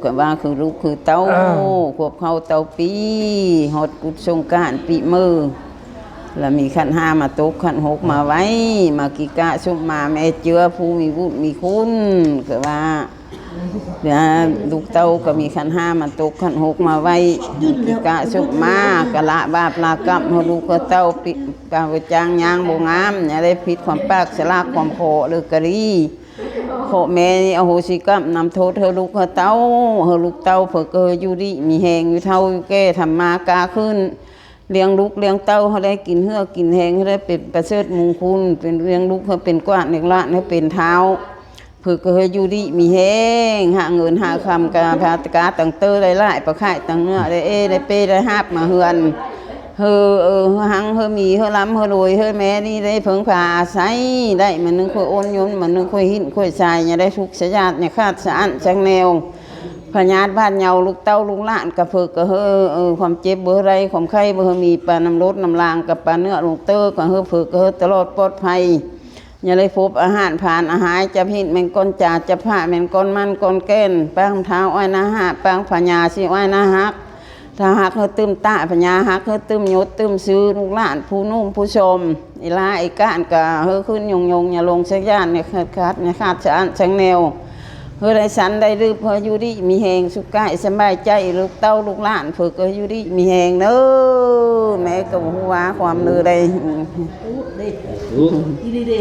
ก็ว่าคือลูกคือเต้าขวบเขาเต้าปีหดกุศสงกรานต์ปีมือแล้วมีขันห้ามาตกขันหกมาไว้มากิกะชุมมาแม่เจือผู้มีบุญมีคุณก็ว่าเนี่ยลูกเต้าก็มีขันห้ามาตกขันหกมาไว้กิกะชุมมากะละบาปลากรรมให้ลูกก็เต้าปิกาวจางยางโบงามอย่าได้ผิดความปากสลากความโผหรือกะรีโคแม่นี่อโหสิกรรมนำโทษเธอลูกเต้าเธอลูกเต้าเผื่อเกยอยู่ดีมีแหงอยู่เท่าแก่ทำมากาขึ้นเลี้ยงลูกเลี้ยงเต้าเขาได้กินเหือกกินแหงเขาได้เป็นประเสริฐมงคลเป็นเลี้ยงลูกเขาเป็นกว้านเลี้ยงละให้เป็นเท้าเผื่อเกยอยู่ดีมีแหงหาเงินหาคำกาพาตกาตังเตอได้ไล่ประข่ายตังเนื้อได้ได้เป้ได้หับมาเฮือนหังมีล้ำรวยแม่นี่ได้เพิ่งพาอาศัยได้มันนึงค่อยโอนยนมันนึงค่อยหินค่อยชายอย่าได้ทุกข์สยาดอย่าขาดสะอันจังแนวพญาติบ้านเยาลูกเต้าลูกหลานกระเพิกกระความเจ็บเบอร์ไรความไข้เบอร์มีปลาน้ำรดน้ำลางกับปลาเนื้อลูกเต้อกระเพิกกระตลอดปลอดภัยอย่าได้พบอาหารผ่านอาหารจะพิษแมงก้นจ่าจะผ้าแมงก้นมันก้นแก้นแป้งเท้าอ้อยนะฮะแป้งพญาสิอ้อยนะฮักถ้าหักเขาตึมตาพญาหักเขาตึมยศตึมซื้อลูกหลานผู้นุ่มผู้ชมอีลาไอ้ก้านกะเฮ้ขึ้นยงอย่าลงสักย่านเนี่ยขาดเนี่ยขาดชังแนวเฮ้ได้สันได้รื้อเพออยู่ดีมีแหงสุขกายสบายใจลูกเต้าลูกหลานเผื่อก็อยู่ดีมีแหงเน้อแม่กับหัวความเนื้อได้ดีดี